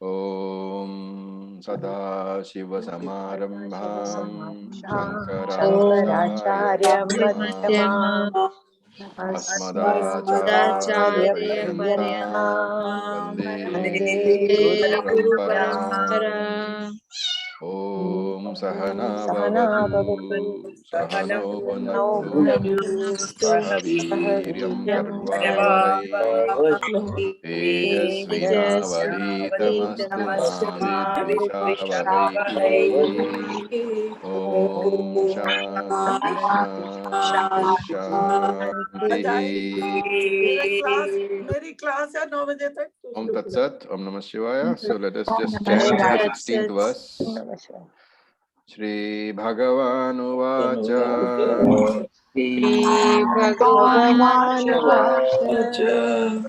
ॐ सदाशिवसमारम्भां शङ्कराचार्यमध्यमाम् शङ्कराचार्यमध्यमाम् अस्मदाचार्यपर्यन्तां अस्मदाचार्यपर्यन्ताम् वन्दे वन्दे गुरुपरम्पराम्। गुरुपरम्परा। ॐ सहना सहना भवतु भवतु सहनौ नौ भुनक्तु भुनक्तु सह सह वीर्यं वीर्यं कर्वावहै करवावहै तेजस्विनावधीतमस्तु मा विद्विषावहै। ॐ शान्ति शान्ति शान्ति। मेरा क्लास मेरी क्लास है 9 बजे तक। Om Tat Sat, Om Namah Shivaya. So let us Om just Namah chant the Shivaya. 16th verse. Om Namah Shivaya. Shri Bhagavan Uvacha Shri Bhagavanuvacha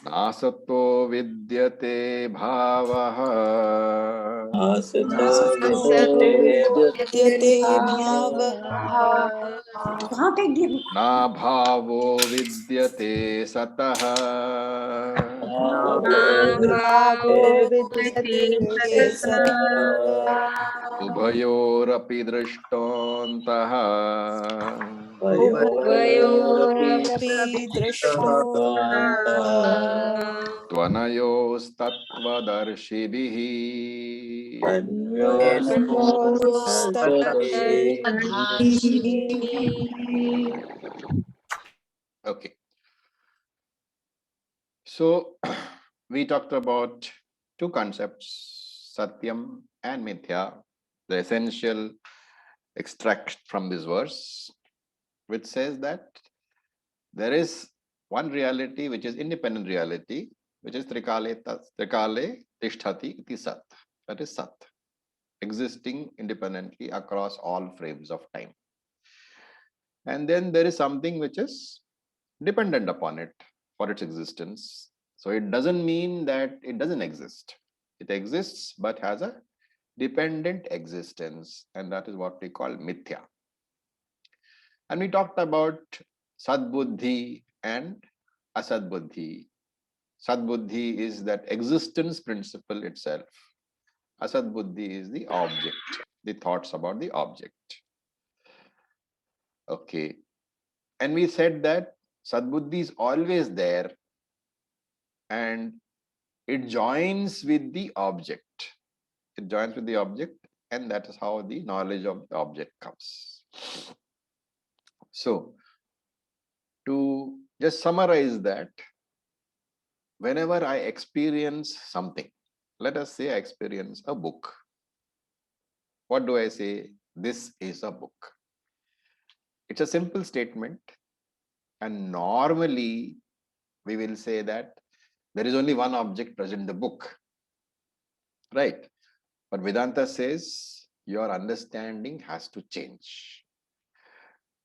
Nasato Vidyate Bhavaha नासतो नासतो विद्यते विद्यते भावः भावः कहाँ फेंक दिया? Na Bhavo Vidyate Sataha नाभावो विद्यते सतः Ubhayorapi Drishtontaha उभयोरपि उभयोरपि दृष्टोऽन्तः Tvanayostatvadarshibhi. अन्योस्तत्तद्दर्शिभिः। Okay, so we talked about two concepts, Satyam and Mithya, the essential extract from this verse, which says that there is one reality which is independent reality, which is Trikale Tishtati iti Sat, that is Sat, existing independently across all frames of time. And then there is something which is dependent upon it for its existence. So it doesn't mean that it doesn't exist. It exists but has a dependent existence, and that is what we call Mithya. And we talked about Sadbuddhi and Asadbuddhi. Sadbuddhi is that existence principle itself. Asadbuddhi is the object, the thoughts about the object. Okay. And we said that Sadbuddhi is always there and it joins with the object. It joins with the object, and that is how the knowledge of the object comes. So, to just summarize that, whenever I experience something, let us say I experience a book. What do I say? This is a book. It's a simple statement, and normally we will say that there is only one object present in the book, right? But Vedanta says your understanding has to change.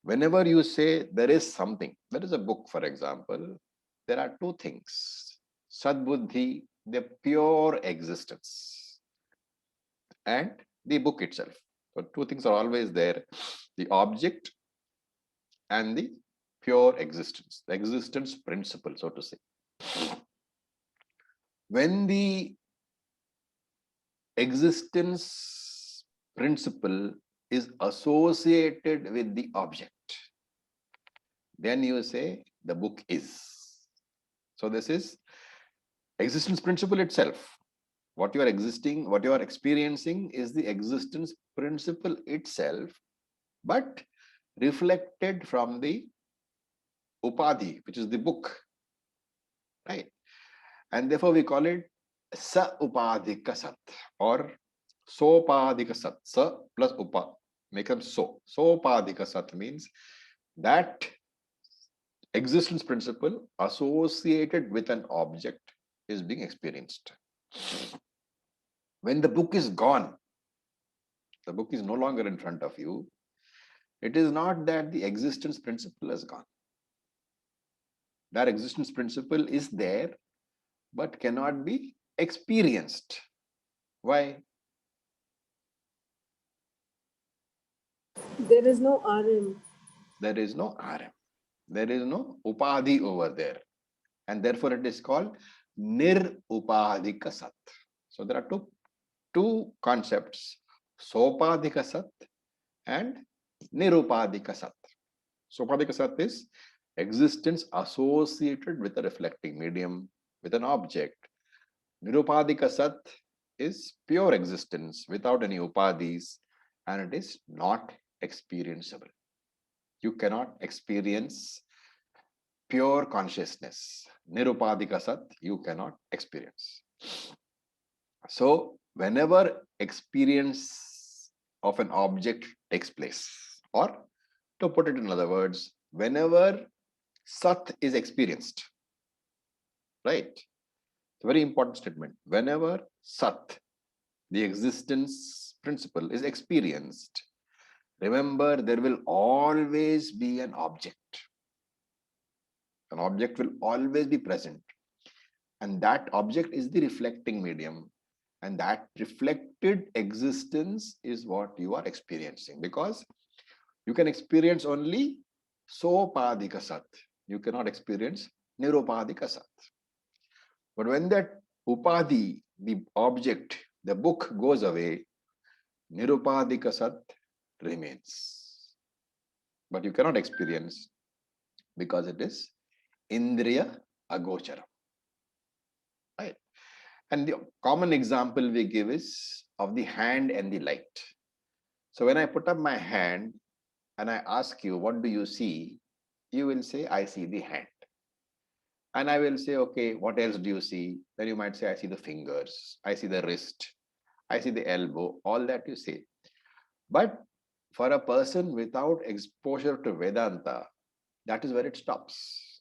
Whenever you say there is something, there is a book, for example, there are two things. Sadbuddhi, the pure existence, and the book itself. So two things are always there, the object and the pure existence, the existence principle, so to say. When the existence principle is associated with the object, then you say the book is. So this is existence principle itself. What you are existing, what you are experiencing is the existence principle itself, but reflected from the upadhi, which is the book, right? And therefore we call it sa upadhika sat or sopadhika sat. Sa plus upa becomes so. Sopadhika sat means that existence principle associated with an object is being experienced. When the book is gone, the book is no longer in front of you, it is not that the existence principle has gone. That existence principle is there, but cannot be experienced. Why? There is no RM. There is no RM. There is no upadhi over there. And therefore it is called nir upadhika sat. So there are two concepts, sopadhika sat and nirupadhika sat. Sopadhika sat is existence associated with a reflecting medium, with an object. Nirupadhika sat is pure existence without any upadhis, and it is not experienceable. You cannot experience pure consciousness. Nirupadhika sat, you cannot experience. So, whenever experience of an object takes place, or to put it in other words, whenever sat is experienced, right? Very important statement. Whenever sat, the existence principle, is experienced, remember there will always be an object. An object will always be present. And that object is the reflecting medium. And that reflected existence is what you are experiencing. Because you can experience only sopadhika sat. You cannot experience nirupadhika sat. But when that upadhi, the object, the book goes away, nirupadhika sat remains. But you cannot experience because it is indriya agocharam. Right? And the common example we give is of the hand and the light. So when I put up my hand and I ask you, what do you see? You will say, I see the hand. And I will say, okay, what else do you see? Then you might say, I see the fingers, I see the wrist, I see the elbow, all that you say. But for a person without exposure to Vedanta, that is where it stops.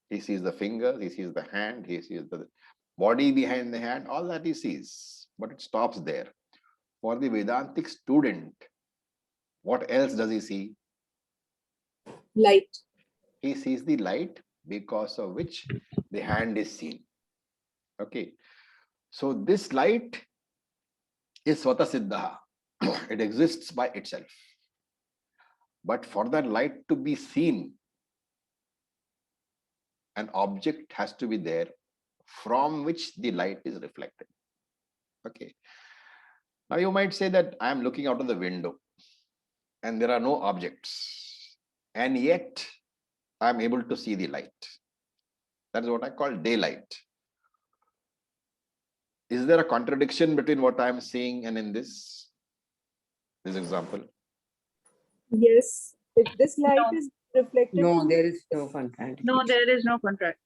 He sees the fingers, he sees the hand, he sees the body behind the hand, all that he sees, but it stops there. For the Vedantic student, what else does he see? Light. He sees the light because of which the hand is seen. Okay. So this light is Svata Siddha. It exists by itself. But for that light to be seen, an object has to be there from which the light is reflected. Okay. Now you might say that I am looking out of the window and there are no objects, and yet I am able to see the light. That is what I call daylight. Is there a contradiction between what I am seeing and in this example? Yes. If this light No. is reflected. No, there is no contradiction. No, there is no contract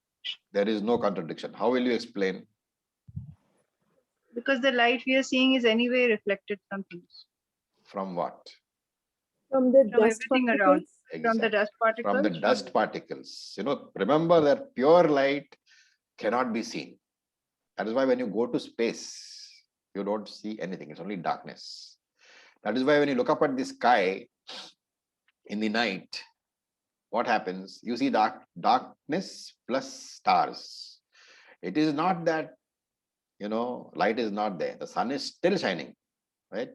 There is no contradiction. How will you explain? because the light we are seeing is anyway reflected from things, From what? From the from dust everything around, particles. from the Exactly. dust particles. From the dust particles. You know, remember that pure light cannot be seen. That is why when you go to space, you don't see anything. It's only darkness. That is why when you look up at the sky in the night, what happens? You see darkness plus stars. It is not that, you know, light is not there. The sun is still shining, right?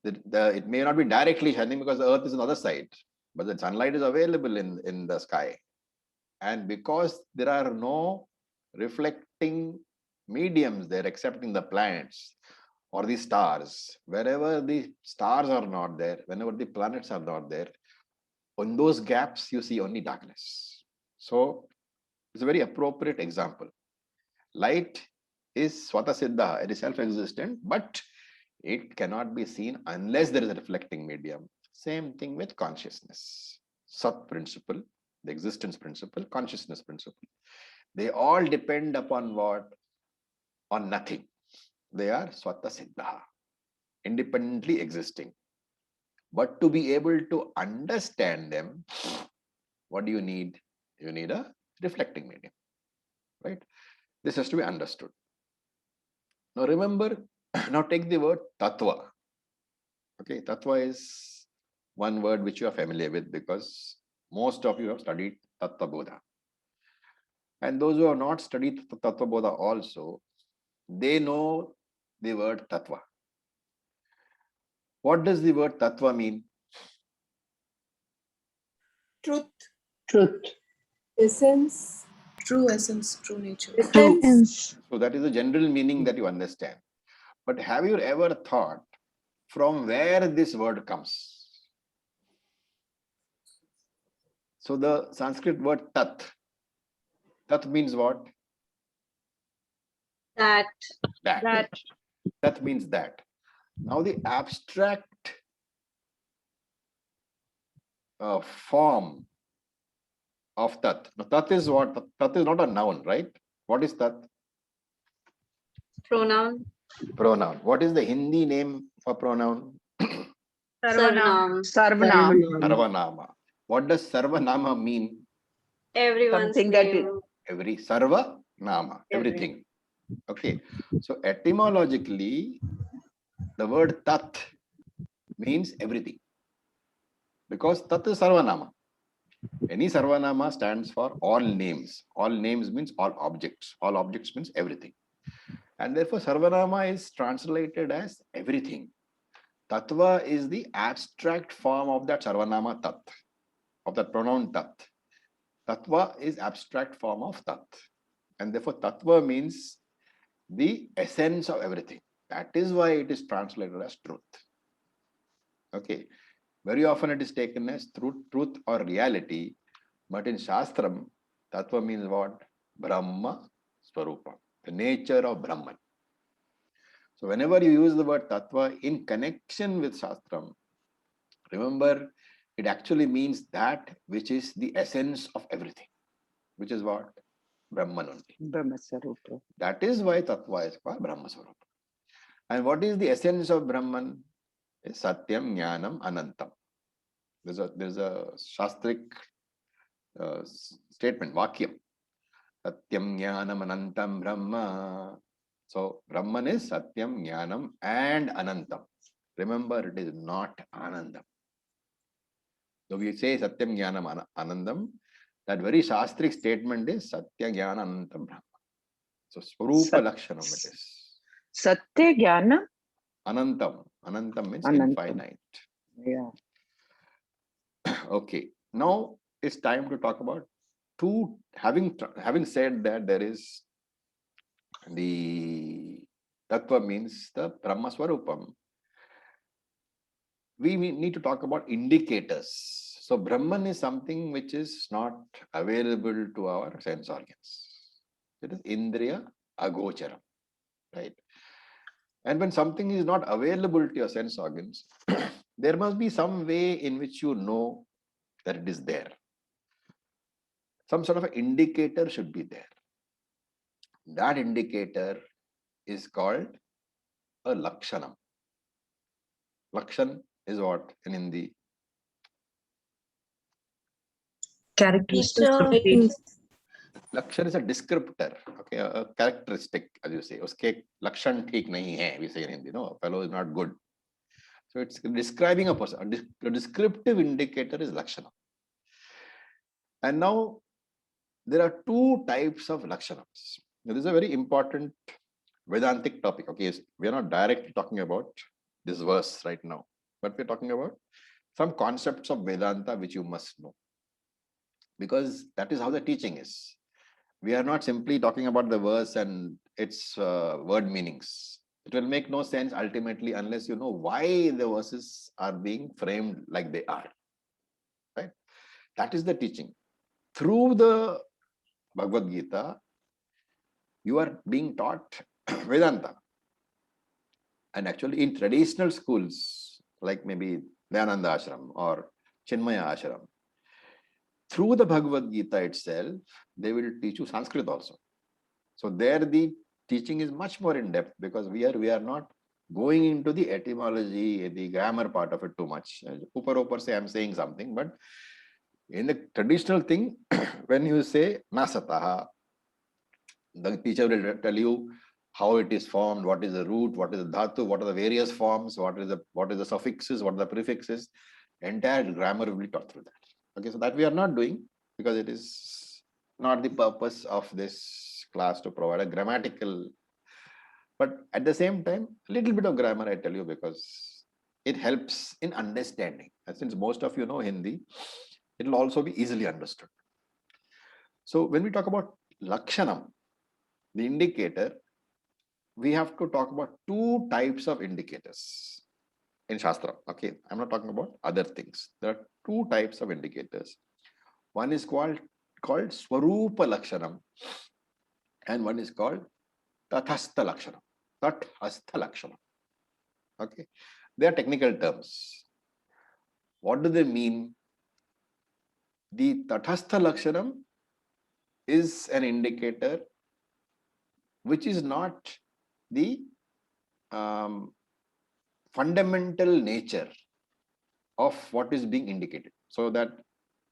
It may not be directly shining because the earth is on the other side, but the sunlight is available in the sky. And because there are no reflecting mediums there except in the planets or the stars, wherever the stars are not there, whenever the planets are not there, on those gaps you see only darkness. So it's a very appropriate example. Light is Svata Siddha, it is self-existent, but it cannot be seen unless there is a reflecting medium. Same thing with consciousness. Sat principle, the existence principle, consciousness principle. They all depend upon what? On nothing. They are Svata Siddha, independently existing. But to be able to understand them, what do you need? You need a reflecting medium, right? This has to be understood. Now remember, now take the word tattva. Okay, tattva is one word which you are familiar with because most of you have studied Tattva Bodha. And those who have not studied Tattva Bodha also, they know the word tattva. What does the word tattva mean? Truth. Truth. Essence. True essence, true nature. Essence. So that is the general meaning that you understand. But have you ever thought from where this word comes? So the Sanskrit word tat. Tat means what? That. That. Tat means that. Now the abstract form of tat. Now tat is what? Tat is not a noun, right? What is tat? Pronoun. Pronoun. What is the Hindi name for pronoun? Sarvanam. Sarvanam. Sarvanama. What does Sarvanama mean? Everyone's Something that is- name. Every Sarvanama, everything. Okay. So etymologically, the word tat means everything. Because tat is Sarvanama. Any Sarvanama stands for all names. All names means all objects. All objects means everything. And therefore, Sarvanama is translated as everything. Tattva is the abstract form of that Sarvanama tat, of that pronoun tat. Tattva is abstract form of tat. And therefore, Tattva means the essence of everything. That is why it is translated as truth. Okay. Very often it is taken as truth or reality. But in Shastram, Tattva means what? Brahma Swarupa, the nature of Brahman. So whenever you use the word Tattva in connection with Shastram, remember it actually means that which is the essence of everything, which is what? Brahman only. Brahma Sarupa. That is why Tattva is called Brahma Swarupa. And what is the essence of Brahman? Is Satyam, Jnanam, Anantam. There's a Shastric statement, Vakyam. Satyam, Jnanam, Anantam, Brahma. So Brahman is Satyam, Jnanam and Anantam. Remember, it is not Anandam. So we say Satyam, Jnanam, Anandam. That very Shastric statement is Satya, Jnana, Anantam, Brahma. So Swarupa Lakshanam it is. Satya Jnana. Anantam. Anantam means Anantam. infinite. Yeah. Okay. Now it's time to talk about having said that there is the Tattva means the Brahma Swarupam. We need to talk about indicators. So Brahman is something which is not available to our sense organs. It is Indriya Agocharam, right? And when something is not available to your sense organs, there must be some way in which you know that it is there. Some sort of an indicator should be there. That indicator is called a Lakshanam. Lakshan is what in Hindi? Characteristic. Lakshan is a descriptor, okay, a characteristic, as you say. Uske Lakshan theek nahi hai, we say in Hindi, no, fellow is not good. So it's describing a person. A descriptive indicator is Lakshana. And now there are two types of Lakshanams. Now, this is a very important Vedantic topic. Okay, we are not directly talking about this verse right now, but we're talking about some concepts of Vedanta which you must know. Because that is how the teaching is. We are not simply talking about the verse and its word meanings. It will make no sense ultimately unless you know why the verses are being framed like they are. Right? That is the teaching. Through the Bhagavad Gita, you are being taught Vedanta. And actually in traditional schools, like maybe Dayananda Ashram or Chinmaya Ashram, through the Bhagavad Gita itself, they will teach you Sanskrit also. So there the teaching is much more in depth because we are not going into the etymology, the grammar part of it too much. Upar say I'm saying something, but in the traditional thing, when you say Nasataha, the teacher will tell you how it is formed, what is the root, what is the dhatu, what are the various forms, what is the suffixes, what are the prefixes. Entire grammar will be taught through that. Okay, so that we are not doing because it is not the purpose of this class to provide a grammatical. But at the same time, a little bit of grammar I tell you because it helps in understanding. And since most of you know Hindi, it will also be easily understood. So when we talk about Lakshanam, the indicator, we have to talk about two types of indicators in Shastra. Okay, I'm not talking about other things. There are two types of indicators. One is called Swarupa Lakshanam, and one is called Tathastha Lakshanam. Tathastha Lakshanam. Okay, they are technical terms. What do they mean? The Tathastha Lakshanam is an indicator which is not the fundamental nature of what is being indicated. So that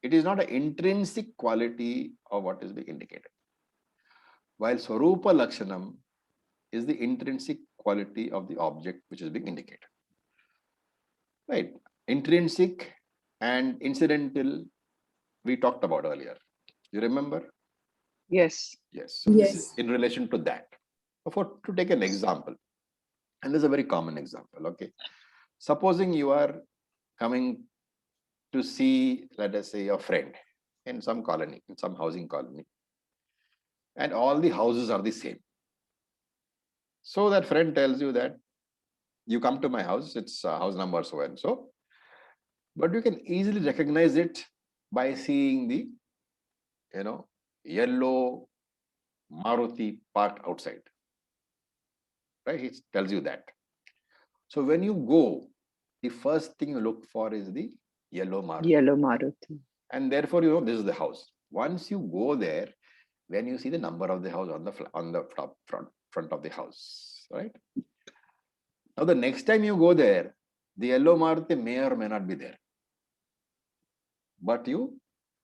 it is not an intrinsic quality of what is being indicated. While Swarupa Lakshanam is the intrinsic quality of the object which is being indicated. Right? Intrinsic and incidental, we talked about earlier. You remember? Yes. Yes. So this is Yes. in relation to that. To take an example, and this is a very common example. Okay. Supposing you are coming to see, let us say, your friend in some colony, in some housing colony, and all the houses are the same. So that friend tells you that you come to my house, it's house number so and so, but you can easily recognize it by seeing the, yellow Maruti parked outside. Right? He tells you that. So when you go, the first thing you look for is the yellow Maruti. Yellow Maruti. And therefore, this is the house. Once you go there, when you see the number of the house on the front of the house, right? Now, the next time you go there, the yellow Maruti may or may not be there, but you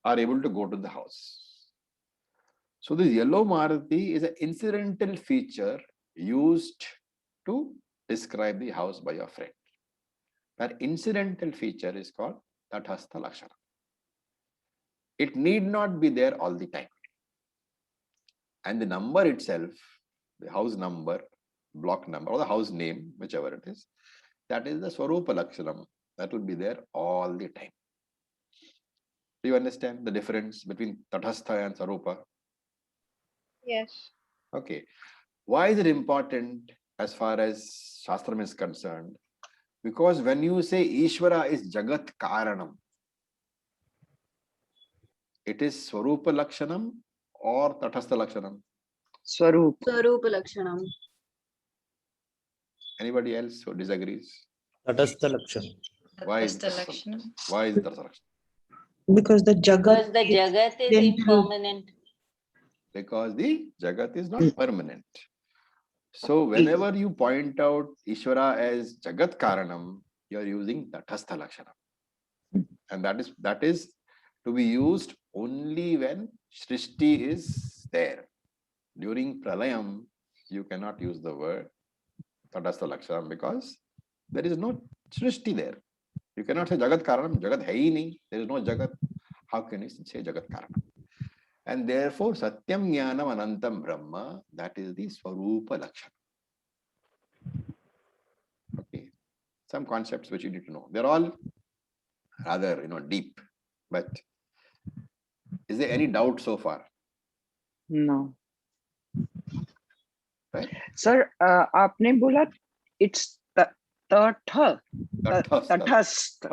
are able to go to the house. So this yellow Maruti is an incidental feature used to describe the house by your friend. That incidental feature is called Tathastha Lakshana. It need not be there all the time. And the number itself, the house number, block number, or the house name, whichever it is, that is the Swarupa Lakshanam. That will be there all the time. Do you understand the difference between Tathastha and Swarupa? Yes. Okay. Why is it important as far as Shastram is concerned? Because when you say Ishvara is Jagat Karanam, it is Swarupa Lakshanam or Tathastha Lakshanam? Swarup. Swarupa Lakshanam. Anybody else who disagrees? Tatastha Lakshanam. Why is Tatastha it Lakshanam. Why is it Tathastha Lakshanam? Because the Because Jagat the Jagat is incidental. impermanent. Because the Jagat is not permanent. So whenever you point out Ishvara as Jagat Karanam, you are using Tathastha Lakshanam. And that is to be used only when Srishti is there. During Pralayam, you cannot use the word Tathastha Lakshanam because there is no Srishti there. You cannot say Jagat Karanam, Jagat hai nahi. There is no Jagat. How can you say Jagat Karanam? And therefore, Satyam Jnanam Anantam Brahma, that is the Swarupa Lakshana. Okay. Some concepts which you need to know. They're all rather, deep. But is there any doubt so far? No. Right? Sir, आपने बोला it's तटस्थ.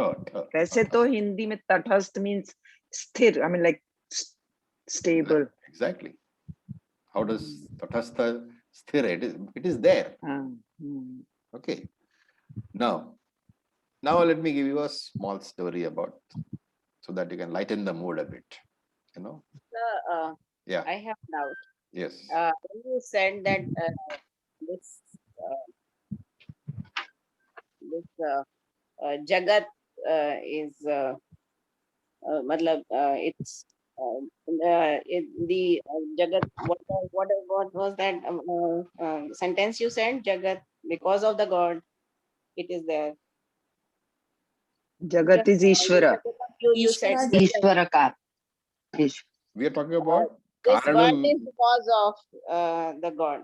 वैसे तो हिंदी में तटस्थ means स्थिर. I mean like stable. Exactly. How does Tathastha sthira? It is there. Okay. Now let me give you a small story about, so that you can lighten the mood a bit. Yeah. I have doubt. Yes. When you said that this Jagat is matlab it's the Jagat. What was that sentence you said? Jagat, because of the God, it is there. Jagat is Ishvara. You said Ishvarakar. We are talking about this word Karanam. is because of the God.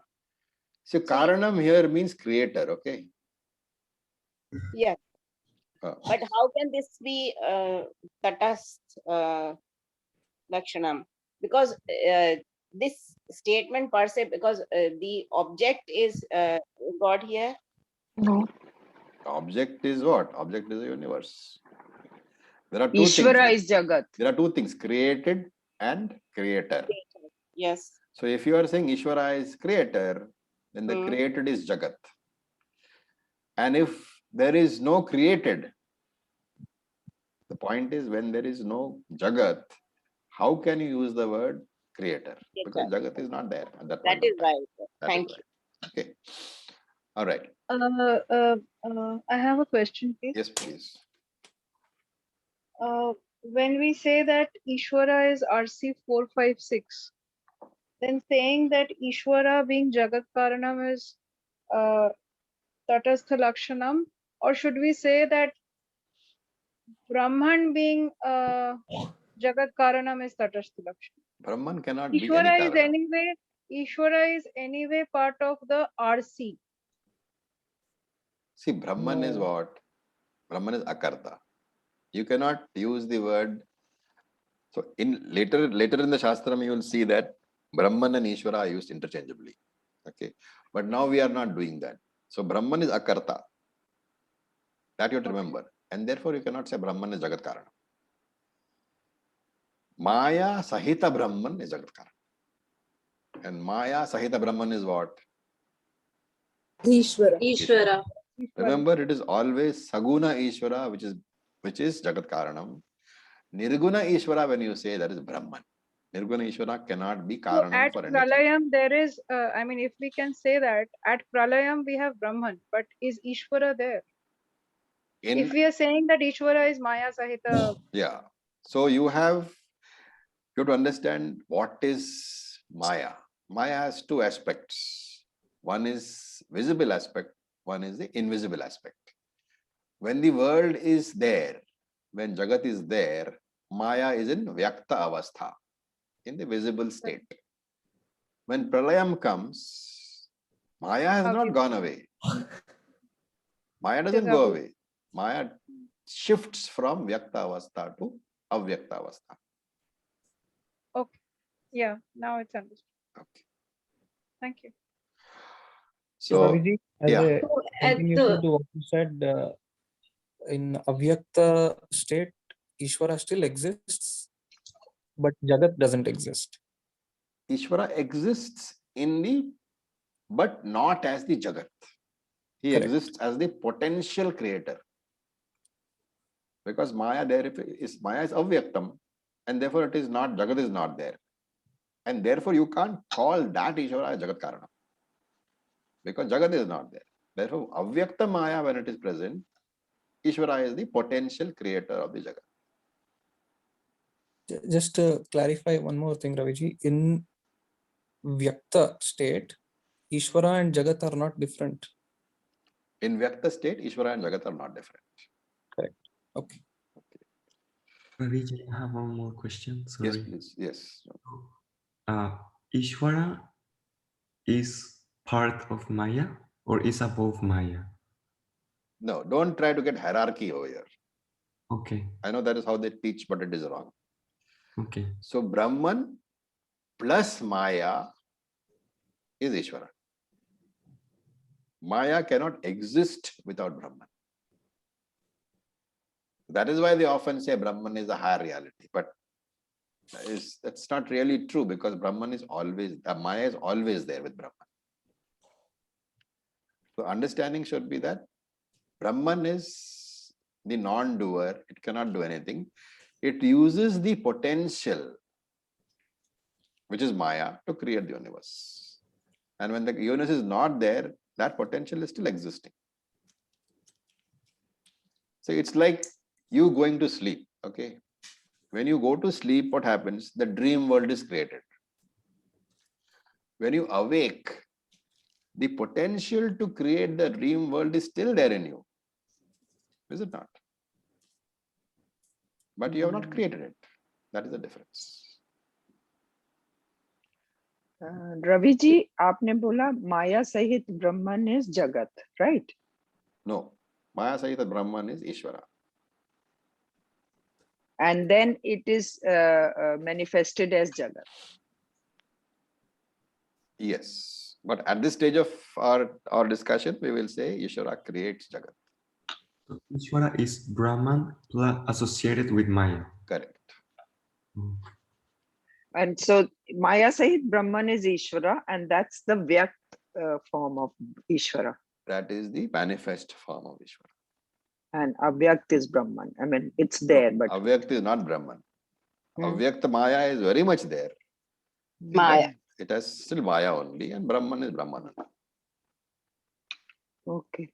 So Karanam here means creator, okay? Yeah. But how can this be Tatastha Lakshanam? Because this statement per se, because the object is God here. No. Object is what? Object is a universe. There are two Ishvara things. is Jagat. There are two things, created and creator. Yes. So if you are saying Ishvara is creator, then the Hmm. created is Jagat. And if there is no created, the point is when there is no Jagat, how can you use the word creator? Yes, Because sir. Jagat is not there at that That point is of time. right. Sir. That is Thank right. Okay. All right. I have a question, please. Yes, please. When we say that Ishvara is RC 456, then saying that Ishvara being Jagat Karanam is Tatastha Lakshanam, or should we say that Brahman being Jagat Karanam is Tatastha Lakshanam? Brahman cannot be any Karana. Ishvara is anyway part of the RC. See, Brahman is what? Brahman is Akarta. You cannot use the word. So in later in the Shastram, you will see that Brahman and Ishvara are used interchangeably. Okay. But now we are not doing that. So Brahman is Akarta. That you have to remember. And therefore you cannot say Brahman is Jagat Karana. Maya Sahita Brahman is Jagat Karana. And Maya Sahita Brahman is what? Ishvara. Ishvara. Remember, it is always Saguna Ishvara, which is Jagat Karanam. Nirguna Ishvara, when you say, that is Brahman. Nirguna Ishvara cannot be So Karanam at for anything. Pralayam, there is, I mean, if we can say that at Pralayam we have Brahman, but is Ishvara there? If we are saying that Ishvara is Maya Sahita, Yeah. So you have to understand what is Maya. Maya has two aspects. One is visible aspect, one is the invisible aspect. When the world is there, when Jagat is there, Maya is in Vyakta Avastha, in the visible state. When Pralayam comes, Maya has not gone away. Maya doesn't go away. Maya shifts from Vyakta Avastha to Avyakta Avastha. okay, yeah, now it's understood. Okay. Thank you. So, So, Raviji, as yeah. a So at continuation the to what you said, in Avyakta state, Ishvara still exists, but Jagat doesn't exist. Ishvara exists in the, but not as the Jagat. He Correct. exists as the potential creator. Because Maya is Avyaktam, and therefore it is not, Jagat is not there. And therefore you can't call that Ishvara Jagat Karana. Because Jagat is not there. Therefore, Avyakta Maya, when it is present, Ishvara is the potential creator of the Jagat. Just to clarify one more thing, Raviji, in Vyakta state, Ishvara and Jagat are not different. In Vyakta state, Ishvara and Jagat are not different. Correct. Okay. Raviji, I have one more question. Sorry. Yes, please. Yes. Ishvara is part of Maya or is above Maya? No, don't try to get hierarchy over here. Okay. I know that is how they teach, but it is wrong. Okay. So Brahman plus Maya is Ishvara. Maya cannot exist without Brahman. That is why they often say Brahman is a higher reality. But that's not really true, because Brahman is always, Maya is always there with Brahman. So understanding should be that Brahman is the non-doer. It cannot do anything. It uses the potential, which is Maya, to create the universe. And when the universe is not there, that potential is still existing. So it's like you going to sleep, okay? When you go to sleep, what happens? The dream world is created. When you awake, the potential to create the dream world is still there in you. Is it not? But you have not created it. That is the difference. Ravi ji आपने बोला माया सहित ब्रह्मन is Jagat, right? No. Maya Sahita Brahman is Ishvara. And then it is manifested as Jagat. Yes. But at this stage of our discussion, we will say Ishvara creates Jagat. So Ishvara is Brahman associated with Maya. Correct. Mm. And so Maya Sahit Brahman is Ishvara, and that's the Vyakt form of Ishvara. That is the manifest form of Ishvara. And Avyakt is Brahman. I mean, it's there, but Avyakt is not Brahman. Hmm. Avyakt Maya is very much there. Maya. It has still Maya only, and Brahman is Brahman. okay.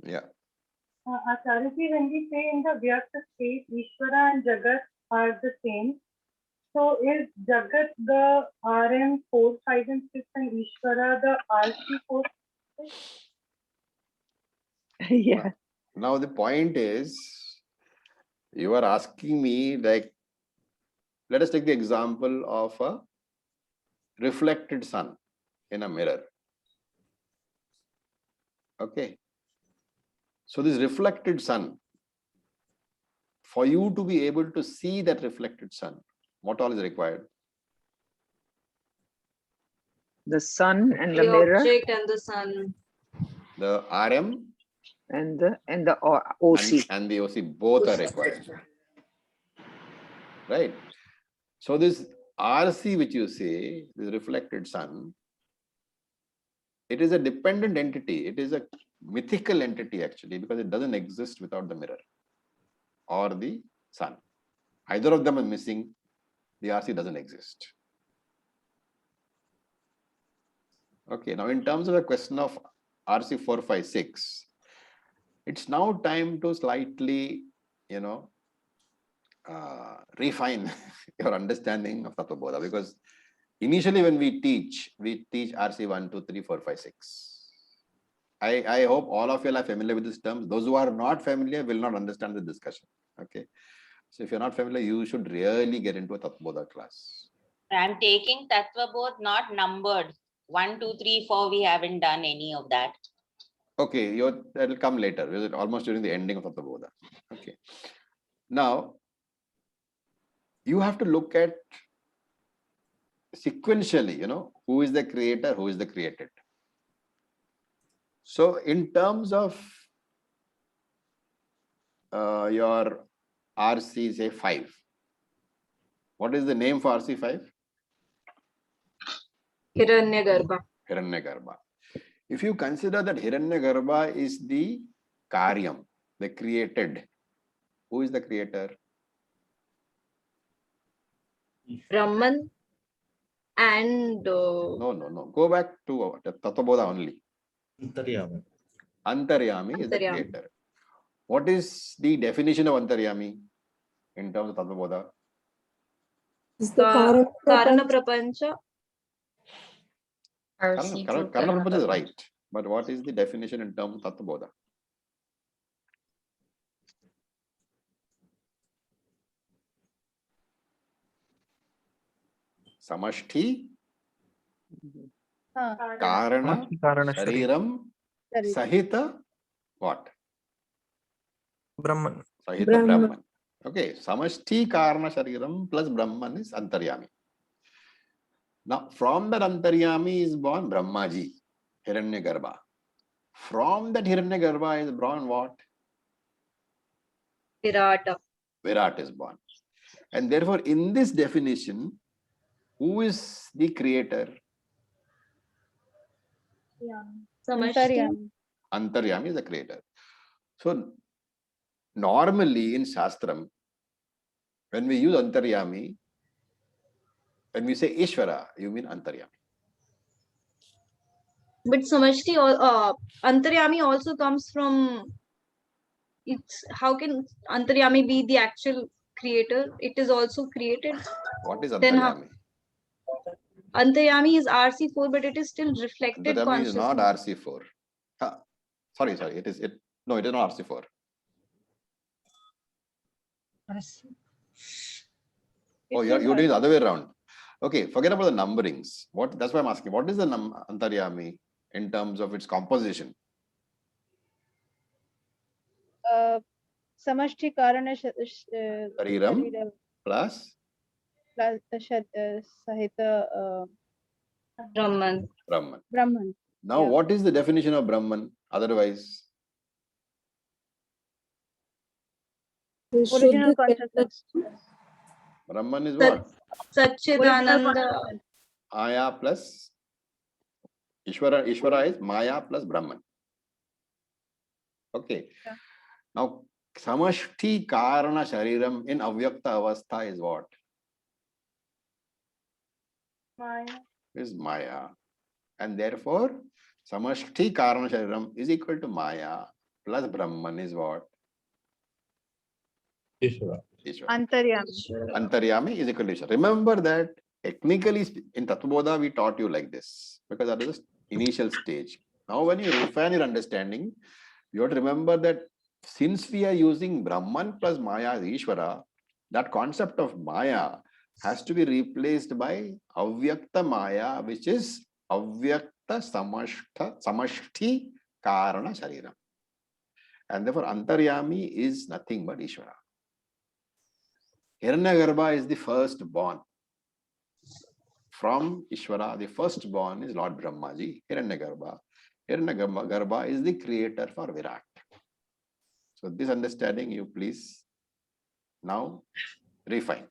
Yeah. Acharyaji, when we say in the Vyakta state, Ishvara and Jagat are the same. So is Jagat the RM 4, 5, and 6, and Ishvara the RC 4? Yeah. Now the point is, you are asking me, like, let us take the example of a reflected sun in a mirror. Okay. So this reflected sun, for you to be able to see that reflected sun, what all is required? The sun and the The mirror object and the sun. The RM and the OC. and the OC both are required. Right. So this RC, which you say, this reflected sun, it is a dependent entity. It is a mythical entity actually, because it doesn't exist without the mirror or the sun. Either of them are missing, the RC doesn't exist. Okay, now in terms of the question of RC 456, it's now time to slightly, refine your understanding of Tattva Bodha, because initially when we teach RC 1, 2, 3, 4, 5, 6. I hope all of you are familiar with these terms. Those who are not familiar will not understand the discussion. Okay. So if you're not familiar, you should really get into a Tattva Bodha class. I'm taking Tattva Bodh not numbered. 1, 2, 3, 4, we haven't done any of that. Okay, that will come later. We're almost during the ending of Tattva Bodha. Okay. Now, you have to look at sequentially, who is the creator, who is the created. So in terms of your RC, say 5, what is the name for RC 5? Hiranyagarbha. Hiranyagarbha. If you consider that Hiranyagarbha is the Karyam, the created, who is the creator? Brahman and No. Go back to Tattva Bodha only. Antaryami. Antaryami is the Antaryami. creator. What is the definition of Antaryami in terms of Tattva Bodha? Is the Karana Prapancha. Karana Prapancha is right. But what is the definition in terms of Tattva Bodha? Samashti, Karana, Shariram, Sahita, what? Brahman. Sahita Brahman. Okay, Samashti Karana Shariram plus Brahman is Antaryami. Now, from that Antaryami is born Brahmaji, Hiranyagarbha. From that Hiranyagarbha is born what? Virata. Virat is born. And therefore, in this definition, who is the creator? Samashti. Antaryami is the creator. So, normally in Shastram, when we use Antaryami, when we say Ishvara, you mean Antaryami. But Samashti, Antaryami also comes from, how can Antaryami be the actual creator? It is also created. What is Then Antaryami? Antaryami is RC4, but it is still reflected Antaryami consciously. is not RC4. Sorry. It is not RC4. Oh, you're doing the other way around. Okay, forget about the numberings. That's why I'm asking. What is the Antaryami in terms of its composition? Samashti Karana Shariram plus plus Sahita Brahman. Brahman. Brahman. Now, Yeah. what is the definition of Brahman? Otherwise, Original consciousness. Brahman is Sat- what? Original Satchidananda. consciousness. Maya plus Ishvara. Ishvara is Maya plus Brahman. Okay. Yeah. Now, Samashti Karana Shariram in Avyakta Avastha is what? Maya. Is Maya. And therefore, Samashti Karana Shariram is equal to Maya plus Brahman is what? Ishvara. Ishvara. Antaryami. Antaryami is equal to Ishvara. Remember that technically in Tattvabodha we taught you like this because that is the initial stage. Now when you refine your understanding, you have to remember that since we are using Brahman plus Maya as Ishvara, that concept of Maya has to be replaced by Avyakta Maya, which is Avyakta Samashti Karana Shariram. And therefore Antaryami is nothing but Ishvara. Hiranyagarbha is the firstborn. From Ishvara, the firstborn is Lord Brahmaji, Hiranyagarbha. Hiranyagarbha is the creator for Virat. So this understanding you please now refine.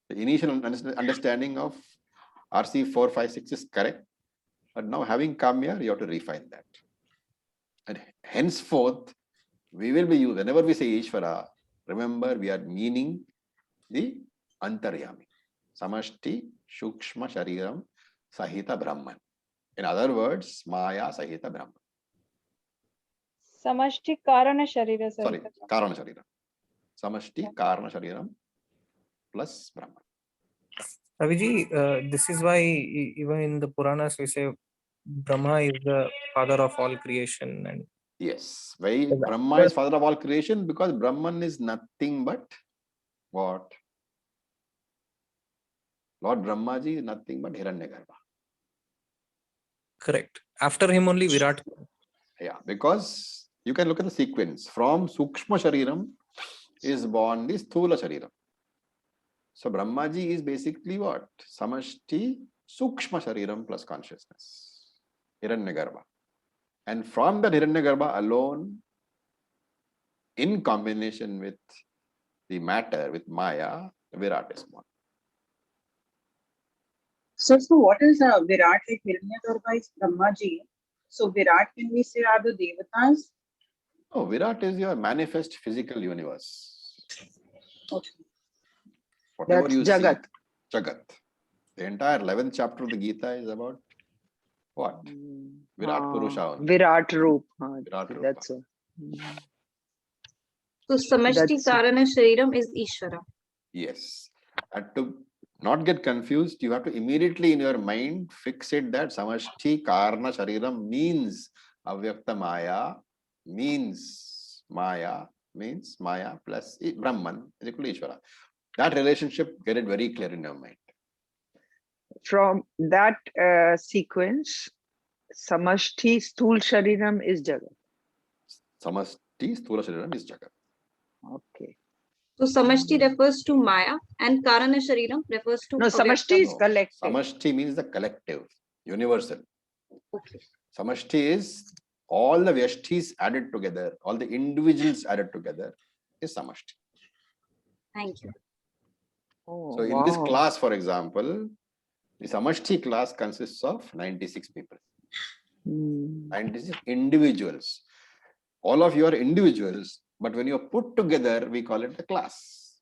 The initial understanding of RC 456 is correct, but now having come here, you have to refine that. And henceforth, we will be used, whenever we say Ishvara, remember we are meaning the Antaryami. Samashti Shukshma Shariram Sahita Brahman. In other words, Maya Sahita Brahman. Samashti Karana Sharira. Sorry, Karana Shariram. Samashti Karana Shariram plus Brahman. Raviji, this is why even in the Puranas we say Brahma is the father of all creation. And yes, why Brahma is father of all creation? Because Brahman is nothing but what? Lord Brahmaji is nothing but Hiranyagarbha. Correct. After him only Virat. Yeah, because you can look at the sequence. From Sukshma Shariram is born the Sthula Shariram. So Brahmaji is basically what? Samashti Sukshma Shariram plus consciousness. Hiranyagarbha. And from that Hiranyagarbha alone, in combination with the matter, with Maya, Virat is born. So what is Virat? Like Hiranyagarbha is Brahmaji. So Virat, can we say, are the Devatas? Oh, Virat is your manifest physical universe. Okay. Whatever That's you Jagat. see, Jagat. The entire 11th chapter of the Gita is about what? Virat Purusha only. Virat Roop. Virat Rupa. That's a, So Samashti That's- Karana Shariram is Ishvara. Yes. And to not get confused, you have to immediately in your mind fix it that Samashti Karana Shariram means Avyakta Maya, means Maya plus Brahman is equal to Ishvara. That relationship, get it very clear in your mind. from that sequence, Samashti Sthul Shariram is Jagat. Samashti Sthula Shariram is Jagat. Okay. So Samashti refers to Maya and Karana Shariram refers to No, Samashti is No, collective. Samashti means the collective, universal. Okay. Samashti is all the Vyashtis added together, all the individuals added together is Samashti. Thank you. Oh, So in this wow. class, for example, the Samashti class consists of 96 people, 96 individuals. All of you are individuals, but when you are put together, we call it the class.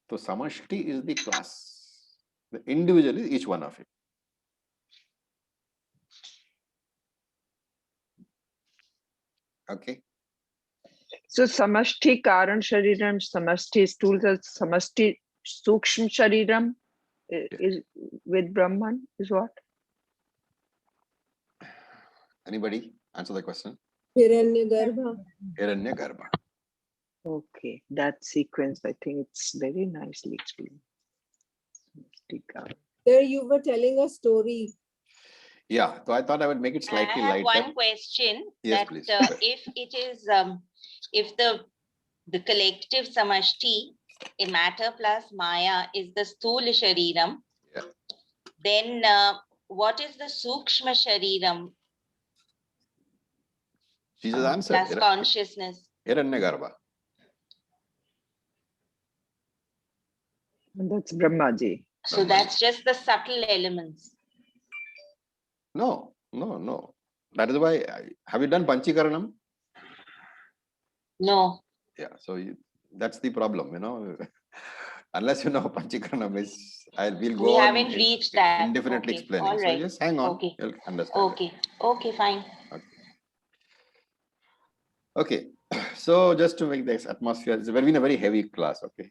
So Samashti is the class. The individual is each one of it. Okay. So Samashti Karan Shariram, Samashti Sthul, Samashti Sukshma Shariram is with Brahman is what? Anybody answer the question? Hiranyagarbha. Hiranyagarbha. Okay, that sequence, I think it's very nicely explained. Samashti Karan. There you were telling a story. Yeah, so I thought I would make it slightly I have lighter. one question. Yes, that please. if it is if the collective samashti a matter plus Maya is the Sthula Shariram, Yeah. then what is the Sukshma Shariram She just answered. plus consciousness? Hiranyagarbha. And that's Brahmaji. So that's just the subtle elements. No. That is why, have you done Panchikaranam? No. Yeah, so that's the problem, Unless you know Panchikaranam is, we'll go We on haven't reached that. indefinitely Okay, explaining. all So right. just hang on, Okay. you'll understand. Okay, fine. Okay, so just to make this atmosphere, it's been a very heavy class, okay?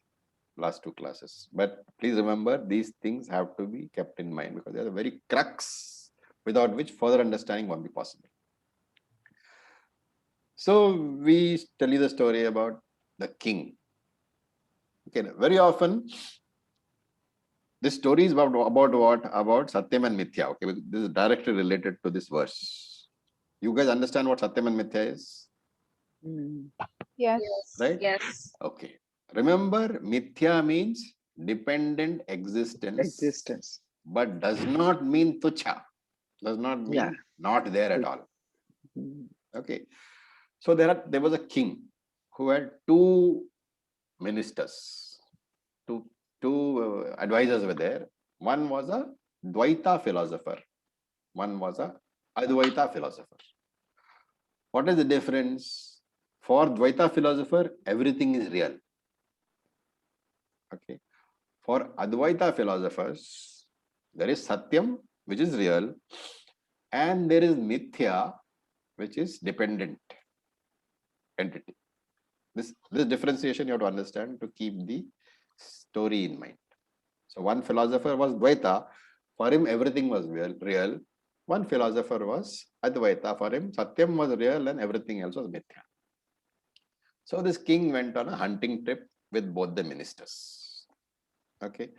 Last two classes. But please remember, these things have to be kept in mind because they're the very crux without which further understanding won't be possible. So we tell you the story about the king. Okay, very often this story is about what? About Satyam and Mithya. Okay, this is directly related to this verse. You guys understand what Satyam and Mithya is? Yes. Right? Yes. Okay. Remember, Mithya means dependent existence, but does not mean tucha. Does not mean not there at all. Okay. So there was a king who had two ministers, two advisors were there. One was a Dvaita philosopher. One was a Advaita philosopher. What is the difference? For Dvaita philosopher, everything is real. Okay. For Advaita philosophers, there is Satyam, which is real, and there is Mithya, which is dependent entity. This differentiation you have to understand to keep the story in mind. So one philosopher was Dvaita, for him everything was real. One philosopher was Advaita, for him Satyam was real and everything else was Mithya. So this king went on a hunting trip with both the ministers. Okay.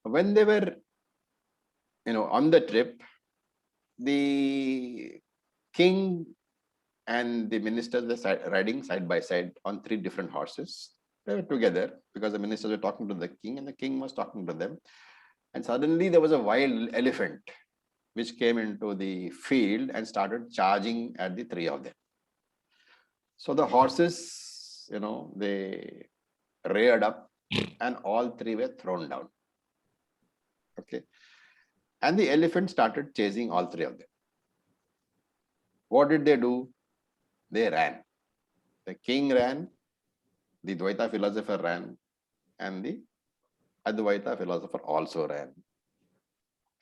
When they were, on the trip, the king and the ministers were riding side by side on three different horses. They were together because the ministers were talking to the king and the king was talking to them. And suddenly there was a wild elephant which came into the field and started charging at the three of them. So the horses, they reared up and all three were thrown down. Okay. And the elephant started chasing all three of them. What did they do? They ran. The king ran, the Dvaita philosopher ran, and the Advaita philosopher also ran.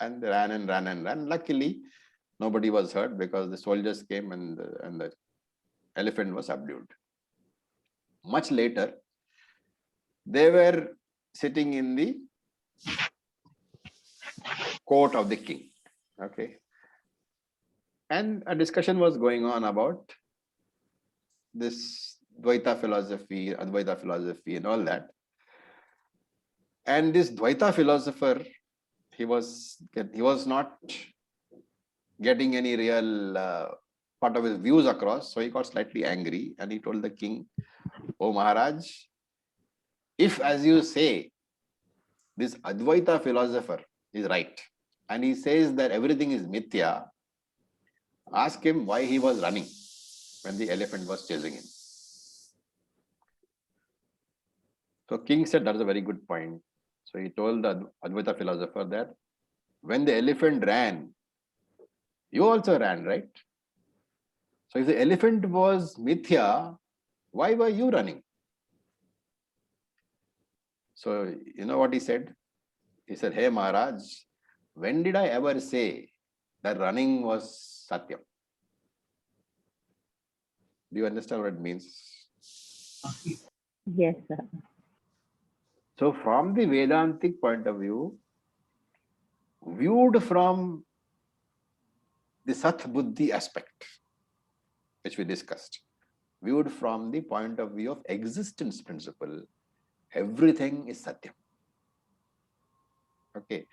And they ran and ran and ran. Luckily, nobody was hurt because the soldiers came and the elephant was subdued. Much later, they were sitting in the court of the king. Okay. And a discussion was going on about this Dvaita philosophy, Advaita philosophy and all that. And this Dvaita philosopher, he was not getting any real part of his views across. So he got slightly angry and he told the king, "Oh Maharaj, if as you say, this Advaita philosopher is right, and he says that everything is Mithya, ask him why he was running when the elephant was chasing him." So king said, that's a very good point. So he told the Advaita philosopher that when the elephant ran, you also ran, right? So if the elephant was Mithya, why were you running? So you know what he said? He said, "Hey Maharaj, when did I ever say that running was Satyam?" Do you understand what it means? Yes, sir. So from the Vedantic point of view, viewed from the Sat Buddhi aspect, which we discussed, viewed from the point of view of existence principle, everything is Satyam. Okay.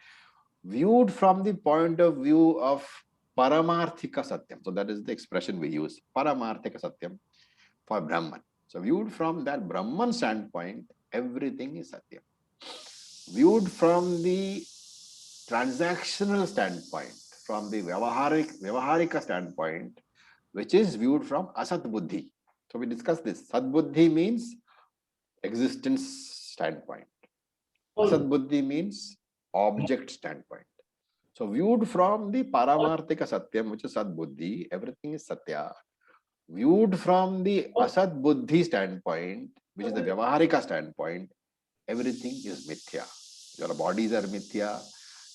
Viewed from the point of view of Paramarthika Satyam, so that is the expression we use, Paramarthika Satyam for Brahman. So viewed from that Brahman standpoint, everything is Satyam. Viewed from the transactional standpoint, from the Vyavaharika standpoint, which is viewed from Asat Buddhi. So we discussed this. Sat Buddhi means existence standpoint. Asat Buddhi means object standpoint. So viewed from the Paramarthika Satyam, which is Sat Buddhi, everything is Satya. Viewed from the Asat Buddhi standpoint, which is the Vyavaharika standpoint, everything is Mithya. Your bodies are Mithya,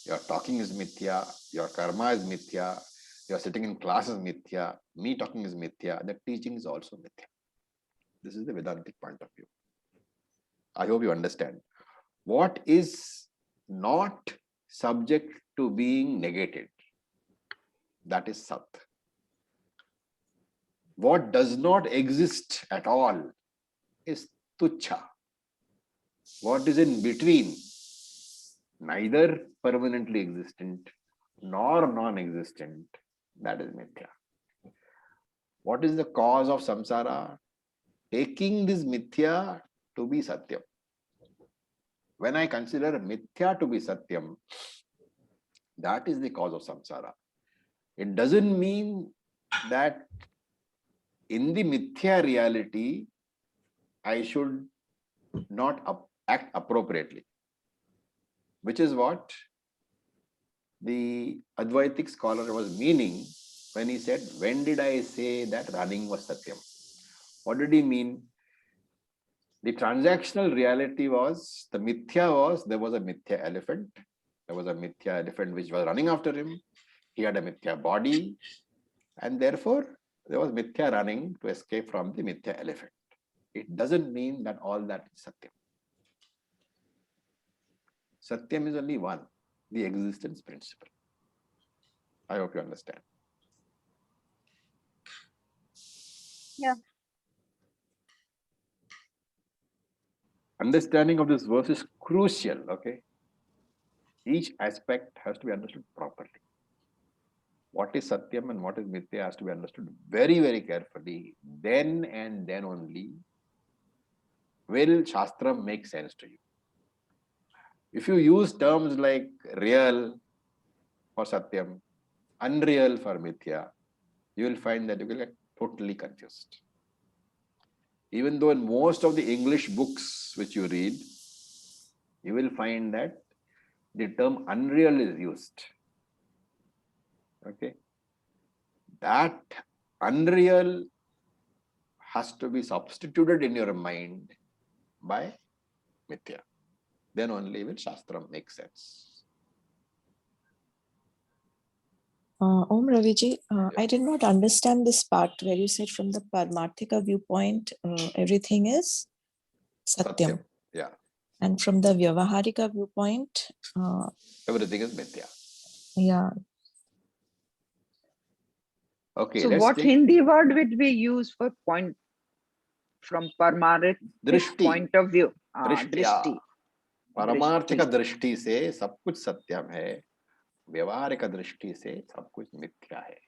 your talking is Mithya, your karma is Mithya, your sitting in class is Mithya, me talking is Mithya, the teaching is also Mithya. This is the Vedantic point of view. I hope you understand. What is not subject to being negated, that is Sat. What does not exist at all is Tuchha. What is in between, neither permanently existent nor non-existent, that is Mithya. What is the cause of samsara? Taking this Mithya to be Satyam. When I consider Mithya to be Satyam, that is the cause of samsara. It doesn't mean that in the Mithya reality, I should not act appropriately, which is what the Advaitic scholar was meaning when he said, when did I say that running was Satyam? What did he mean? The transactional reality was, the Mithya was, there was a Mithya elephant. There was a Mithya elephant which was running after him. He had a Mithya body. And therefore, there was Mithya running to escape from the Mithya elephant. It doesn't mean that all that is Satyam. Satyam is only one, the existence principle. I hope you understand. Yeah. Understanding of this verse is crucial, okay? Each aspect has to be understood properly. What is Satyam and what is Mithya has to be understood very, very carefully. Then and then only will Shastra make sense to you. If you use terms like real for Satyam, unreal for Mithya, you will find that you will get totally confused. Even though in most of the English books which you read, you will find that the term unreal is used. Okay. That unreal has to be substituted in your mind by Mithya. Then only will Shastra make sense. Om Raviji, I did not understand this part where you said from the Paramarthika viewpoint, everything is Satyam. Yeah. And from the Vyavaharika viewpoint, everything is Mithya. Yeah. Okay. So what Hindi word would we use for point from Paramarthika point of view? Drishti. Paramarthika drishti se sab kuch satyam hai. Vyavaharika drishti se sab kuch mithya hai.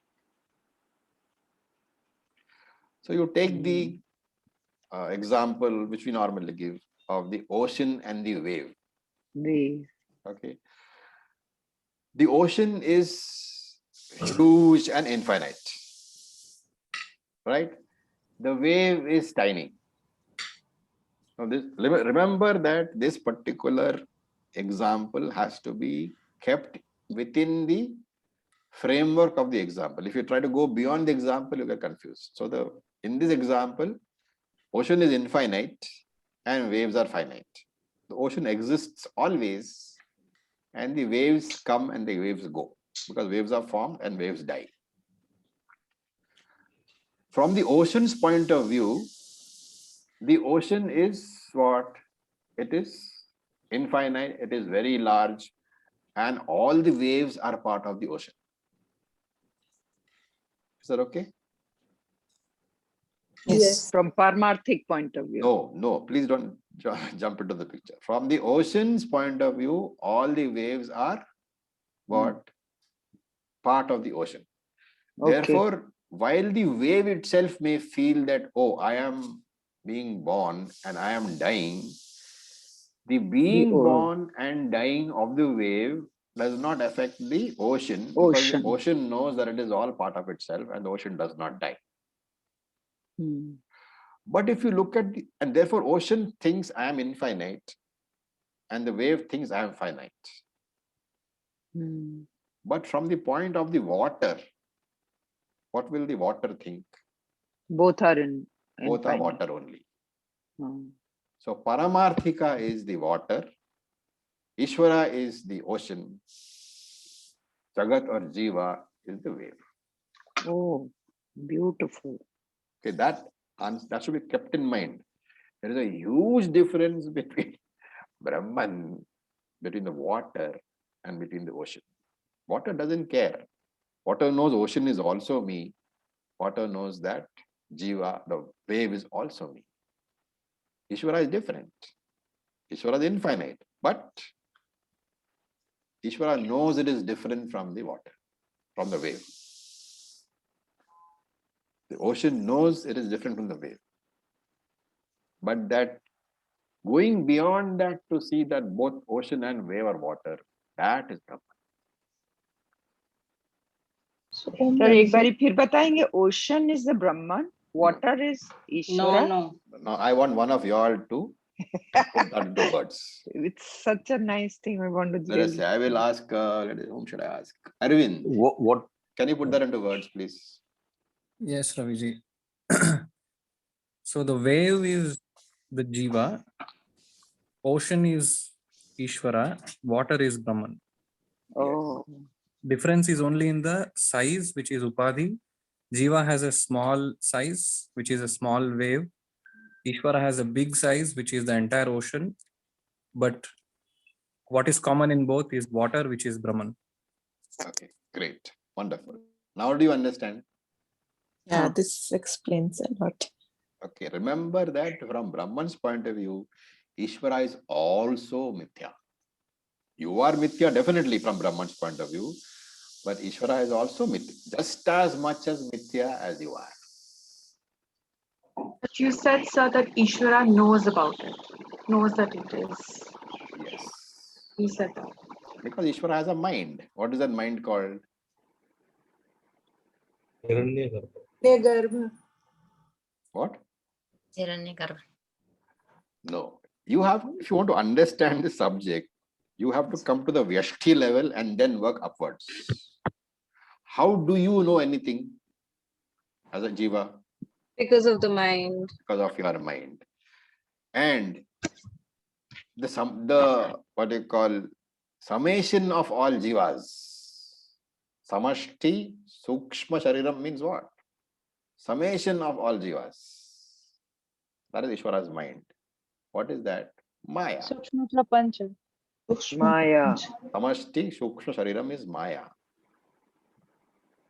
So you take the example which we normally give of the ocean and the wave. Okay. The ocean is huge and infinite, right? The wave is tiny. Now remember that this particular example has to be kept within the framework of the example. If you try to go beyond the example, you get confused. So in this example, ocean is infinite and waves are finite. The ocean exists always and the waves come and the waves go because waves are formed and waves die. From the ocean's point of view, the ocean is what? It is infinite, it is very large, and all the waves are part of the ocean. Is that okay? Yes. From Paramarthik point of view. No, please don't jump into the picture. From the ocean's point of view, all the waves are what? Part of the ocean. Okay. Therefore, while the wave itself may feel that, oh, I am being born and I am dying, The being o- born and dying of the wave does not affect the ocean, because the Ocean. ocean knows that it is all part of itself and the ocean does not die. Hmm. But if you look at the, and therefore ocean thinks I am infinite and the wave thinks I am finite. Hmm. But from the point of the water, what will the water think? Both are Both are infinite. water only. Hmm. So Paramarthika is the water, Ishvara is the ocean, Jagat or Jiva is the wave. Oh, beautiful. Okay, that should be kept in mind. There is a huge difference between Brahman, between the water and between the ocean. Water doesn't care. Water knows ocean is also me. Water knows that Jiva, the wave, is also me. Ishvara is different. Ishvara is infinite, but Ishvara knows it is different from the water, from the wave. The ocean knows it is different from the wave. But that going beyond that to see that both ocean and wave are water, that is Brahman. So, Sir, एक बारी फिर बताएंगे. Ocean is the Brahman, water is Ishvara. No. Now I want one of you all to put that into words. It's such a nice thing. I want to. Let us say, I will ask, whom should I ask? Arvind, What? can you put that into words, please? Yes, Raviji. So the wave is the Jiva, ocean is Ishvara, water is Brahman. Oh. Difference is only in the size, which is Upadhi. Jiva has a small size, which is a small wave. Ishvara has a big size, which is the entire ocean. But what is common in both is water, which is Brahman. Okay, great. Wonderful. Now do you understand? Yeah, this explains a lot. Okay, remember that from Brahman's point of view, Ishvara is also Mithya. You are Mithya definitely from Brahman's point of view, but Ishvara is also Mithya, just as much as Mithya as you are. But you said, sir, that Ishvara knows about it, knows that it is. Yes. He said that. Because Ishvara has a mind. What is that mind called? Hiranyagarbha. What? Hiranyagarbha. No. You have, if you want to understand the subject, you have to come to the Vyashti level and then work upwards. How do you know anything as a Jiva? Because of the mind. Because of your mind. And the what you call summation of all Jivas. Samashti Sukshma Shariram means what? Summation of all Jivas. That is Ishvara's mind. What is that? Maya. Sukshma Prapancha. Maya. Samashti Sukshma Shariram is Maya.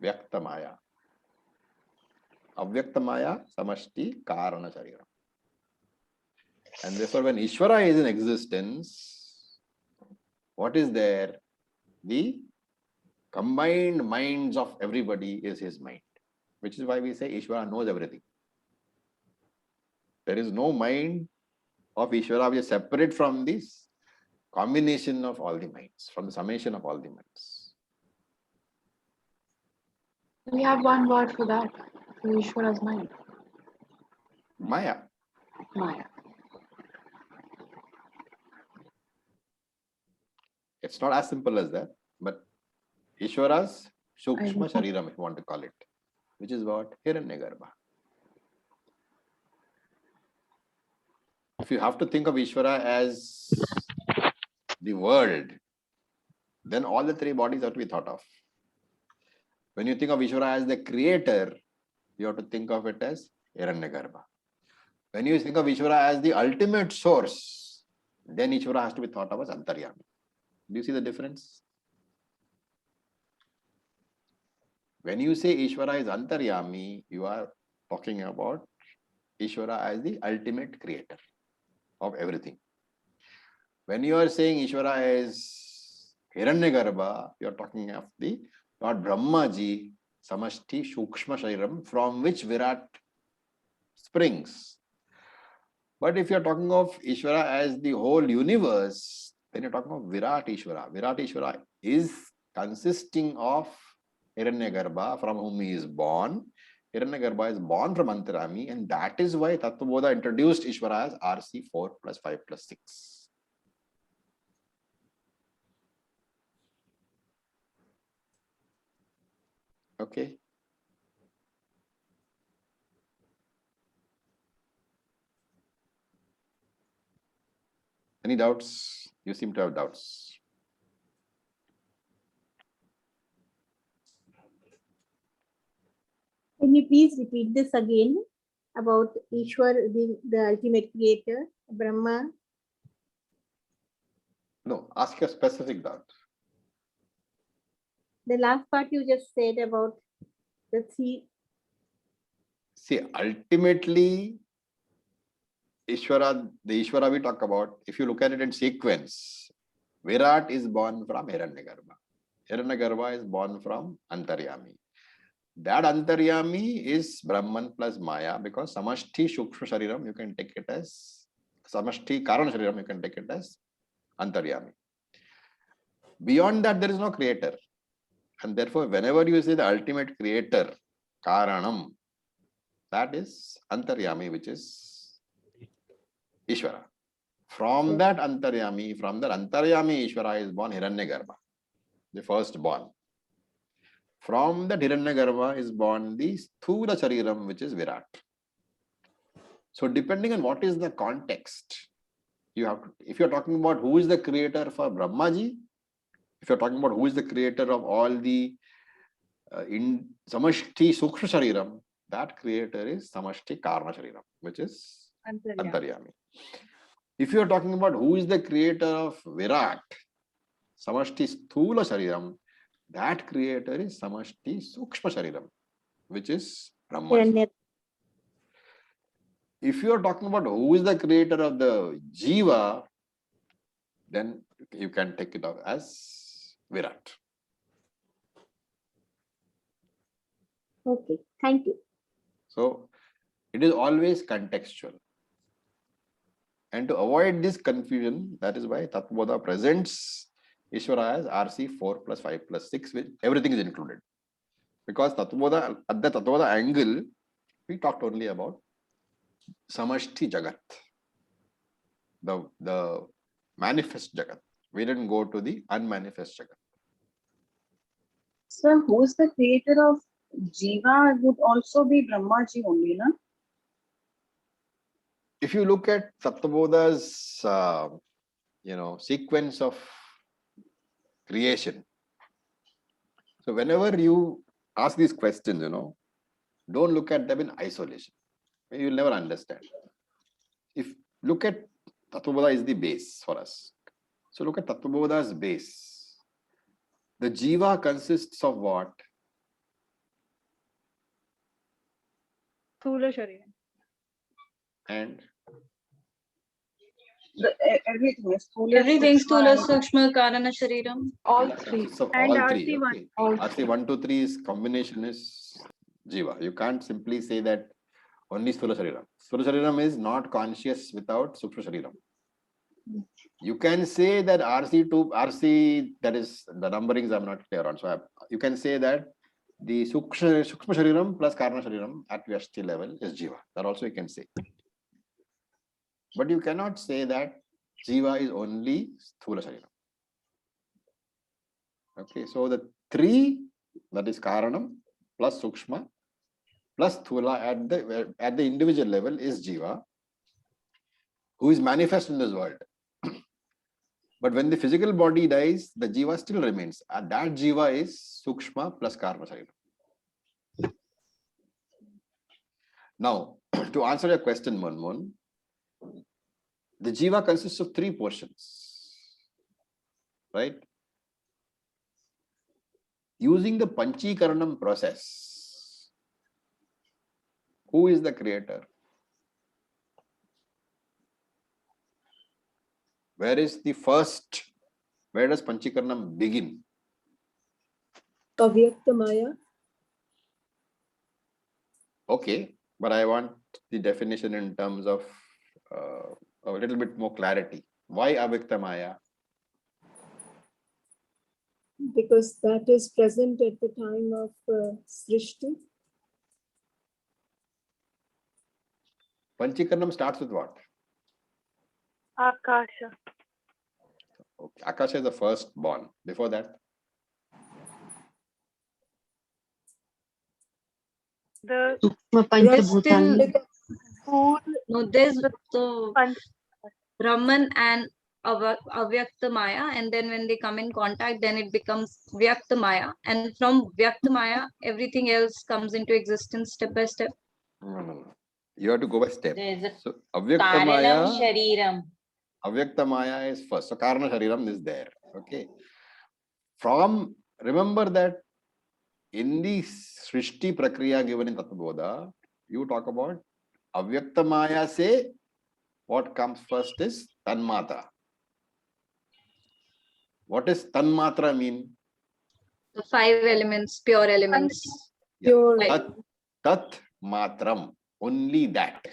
Vyakta Maya. Avyakta Maya, Samashti Karana Shariram. And therefore, when Ishvara is in existence, what is there? The combined minds of everybody is his mind, which is why we say Ishvara knows everything. There is no mind of Ishvara which is separate from this combination of all the minds, from the summation of all the minds. We have one word for that, for Ishvara's mind. Maya. Maya. It's not as simple as that, but Ishvara's Sukshma Shariram, if you want to call it, which is what? Hiranyagarbha. If you have to think of Ishvara as the world, then all the three bodies have to be thought of. When you think of Ishvara as the creator, you have to think of it as Hiranyagarbha. When you think of Ishvara as the ultimate source, then Ishvara has to be thought of as Antaryami. Do you see the difference? When you say Ishvara is Antaryami, you are talking about Ishvara as the ultimate creator of everything. When you are saying Ishvara is Hiranyagarbha, you are talking of the Lord Brahmaji, Samashti, Sukshma, Shariram, from which Virat springs. But if you're talking of Ishvara as the whole universe, then you're talking of Virat Ishvara. Virat Ishvara is consisting of Hiranyagarbha, from whom he is born. Hiranyagarbha is born from Antarami, and that is why Tattvabodha introduced Ishvara as RC 4 plus 5 plus 6. Okay. Any doubts? You seem to have doubts. Can you please repeat this again about Ishwar being the ultimate creator, Brahma? No, ask a specific doubt. The last part you just said about the three. See, ultimately, Ishvara, the Ishvara we talk about, if you look at it in sequence, Virat is born from Hiranyagarbha. Hiranyagarbha is born from Antaryami. That Antaryami is Brahman plus Maya, because Samashti Shukshma Shariram, you can take it as Samashti Karana Shariram, you can take it as Antaryami. Beyond that, there is no creator. And therefore, whenever you say the ultimate creator, Karanam, that is Antaryami, which is Ishvara. From that Antaryami Ishvara is born Hiranyagarbha, the first born. From that Hiranyagarbha is born the Sthula Shariram, which is Virat. So depending on what is the context, you have to, if you're talking about who is the creator for Brahmaji, if you're talking about who is the creator of all the in Samashti Sukshma Shariram, that creator is Samashti Karna Shariram, which is Antaryami. If you are talking about who is the creator of Virat, Samashti Sthula Shariram, that creator is Samashti Sukshma Shariram, which is Brahma. If you are talking about who is the creator of the Jiva, then you can take it up as Virat. Okay, thank you. So it is always contextual. And to avoid this confusion, that is why Tattvabodha presents Ishvara as RC 4 plus 5 plus 6, which everything is included. Because Tattvabodha, at the Tattvabodha angle, we talked only about Samashti Jagat, the manifest Jagat. We didn't go to the unmanifest Jagat. So who's the creator of Jiva would also be Brahmaji only, na? If you look at Tattvabodha's sequence of creation, so whenever you ask these questions, don't look at them in isolation. You'll never understand. If look at Tattvabodha is the base for us. So look at Tattvabodha's base. The Jiva consists of what? Sthula Shariram. And everything is Everything Sthula, Sukshma, Karana, Shariram. All three. So And all three. RC1. Okay. All RC 1 to 3 is combination is Jiva. You can't simply say that only Sthula Shariram. Sthula Shariram is not conscious without Sukshma Shariram. You can say that RC, that is the numberings I'm not clear on. So you can say that the Sukshma Shariram plus Karana Shariram at Vyashti level is Jiva. That also you can say. But you cannot say that Jiva is only Sthula Shariram. Okay, so the 3, that is Karanam plus Sukshma plus Sthula at the individual level is Jiva, who is manifest in this world. But when the physical body dies, the Jiva still remains. And that Jiva is Sukshma plus Karma Shariram. Now, to answer your question, Manmohan, the Jiva consists of 3 portions, right? Using the Panchikaranam process, who is the creator? Where is the first? Where does Panchikaranam begin? Avyakta Maya. Okay, but I want the definition in terms of a little bit more clarity. Why Avyakta Maya? Because that is present at the time of Srishti. Panchikaranam starts with what? Akasha. Okay. Akasha is the first born. Before that? The No, there's the Brahman and Avyakta Maya, and then when they come in contact, then it becomes Vyakta Maya, and from Vyakta Maya, everything else comes into existence step by step. No. You have to go by step. There's a So Avyakta Karanam Maya. Shariram. Avyakta Maya is first. So Karana Shariram is there. Okay. Remember that in the Srishti Prakriya given in Tattva-bodha, you talk about Avyakta Maya say what comes first is Tanmatra. What does Tanmatra mean? The 5 elements, pure elements. Yeah. Tat Matram. Only that.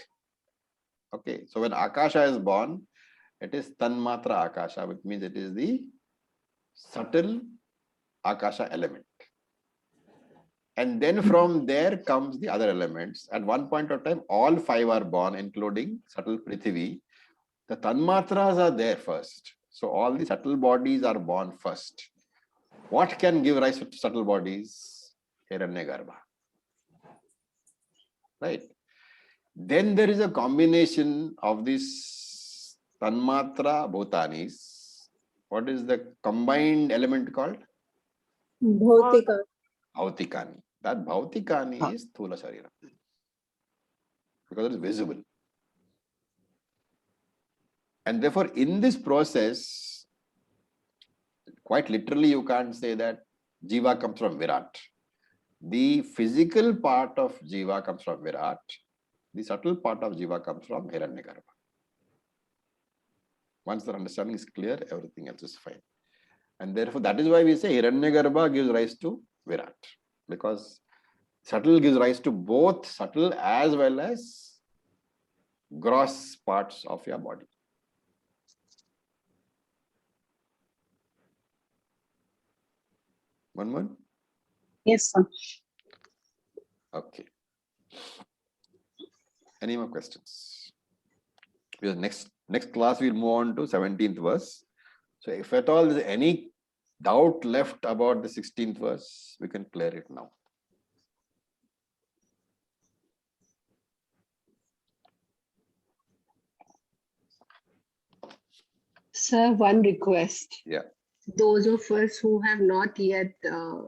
Okay. So when Akasha is born, it is Tanmatra Akasha, which means it is the subtle Akasha element. And then from there comes the other elements. At one point of time, all 5 are born, including subtle Prithvi. The Tanmatras are there first. So all the subtle bodies are born first. What can give rise to subtle bodies? Hiranyagarbha. Right? Then there is a combination of these Tanmatra Bhutanis. What is the combined element called? Bhautika. Bhautikani. That Bhautikani is Thula Sharira. Because it is visible. And therefore, in this process, quite literally, you can't say that Jiva comes from Virat. The physical part of Jiva comes from Virat. The subtle part of Jiva comes from Hiranyagarbha. Once the understanding is clear, everything else is fine. And therefore, that is why we say Hiranyagarbha gives rise to Virat. Because subtle gives rise to both subtle as well as gross parts of your body. One more? Yes, sir. Okay. Any more questions? Because next class we'll move on to 17th verse. So if at all there's any doubt left about the 16th verse, we can clear it now. Sir, one request. Yeah. Those of us who have not yet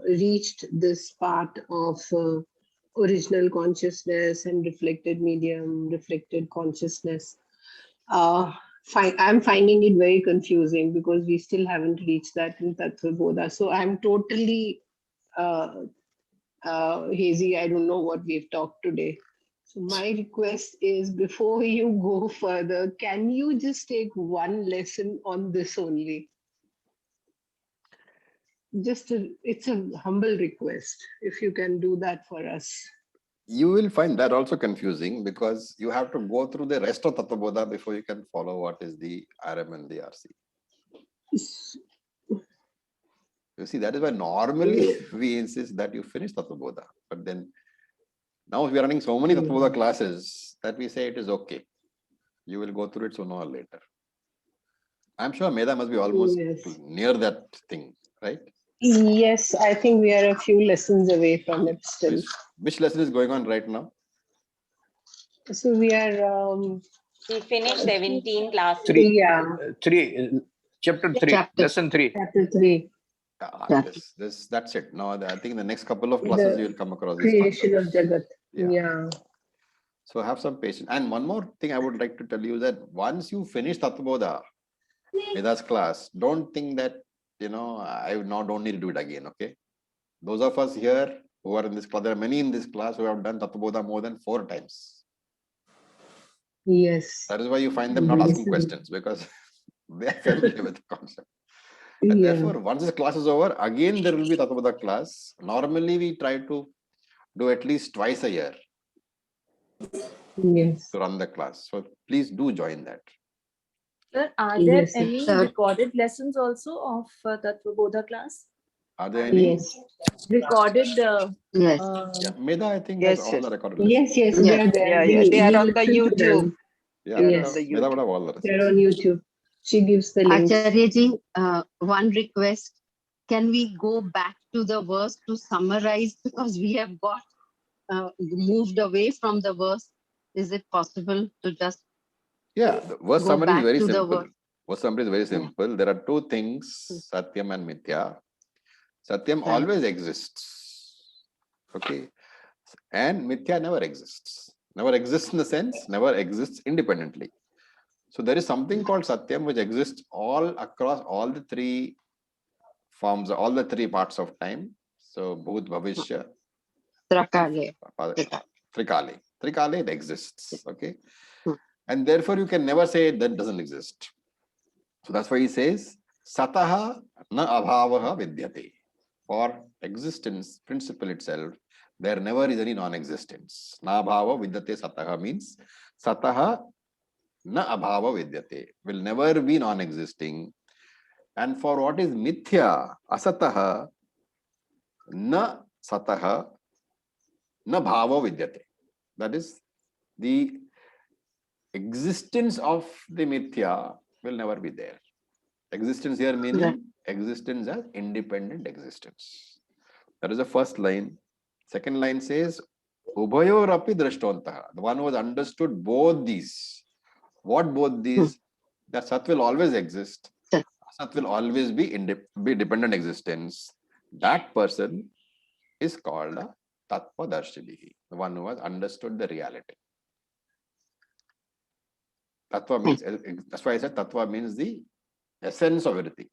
reached this part of original consciousness and reflected medium, reflected consciousness, I'm finding it very confusing because we still haven't reached that in Tattva-bodha. So I'm totally hazy. I don't know what we've talked today. So my request is, before you go further, can you just take one lesson on this only? It's a humble request, if you can do that for us. You will find that also confusing because you have to go through the rest of Tattva-bodha before you can follow what is the RM and the RC. You see, that is why normally we insist that you finish Tattva-bodha. But then now we are running so many Tattva-bodha classes that we say it is okay. You will go through it sooner or later. I'm sure Meda must be almost near that thing, right? Yes, I think we are a few lessons away from it still. Which lesson is going on right now? So we are... We finished 17 classes. Chapter 3, lesson 3. Chapter 3. That's it. Now, I think in the next couple of classes you will come across these creation concepts. of Jagat. Yeah. So have some patience. And one more thing I would like to tell you that once you finish Tattva-bodha, Meda's class, don't think that, I now don't need to do it again, okay? Those of us here who are in this class, there are many in this class who have done Tattva-bodha more than 4 times. Yes. That is why you find them not asking questions, because they are familiar with the concept. And therefore, once this class is over, again there will be Tattva-bodha class. Normally, we try to do at least twice a year to run the class. So Please do join that. Sir, are there Yes, any sir. recorded lessons also of Tattvabodha class? Are there any? Yes. Recorded. Yes. Yeah, Meda, I think Yes, has all yes. the recorded Yes, lessons. yes, they are there. Yeah, yeah. They are on the listen to YouTube. them. Yeah, They are Yes. on the Meda would YouTube. have all the They're lessons. on YouTube. She gives the links. Acharya-ji, one request. Can we go back to the verse to summarize because we have got moved away from the verse? Is it possible to just Yeah, the verse go summary is back very to the simple. verse? Verse summary is very simple. There are two things, Satyam and Mithya. Satyam Right. always exists. Okay. And Mithya never exists. Never exists in the sense, never exists independently. So there is something called Satyam which exists all across all the three forms, all the three parts of time. So Bhut, Bhavishya, Trakale. Trikale. Trikale, it exists. Okay. And therefore you can never say that doesn't exist. So that's why he says, Sataha na abhavaha vidyate. For existence, principle itself, there never is any non-existence. Na abhava vidyate sataha means Sataha na abhava vidyate. Will never be non-existing. And for what is mithya, asataha, na sataha, na bhava vidyate. That is, the existence of the mithya will never be there. Existence here meaning existence as independent existence. That is the first line. Second line says, Ubhayor api drashtontaha. The one who has understood both these. What both these? That Sat will always exist. Sat will always be dependent existence. That person is called a Tattvadarshinihi, the one who has understood the reality. Tattva means, that's why I said Tattva means the essence of everything.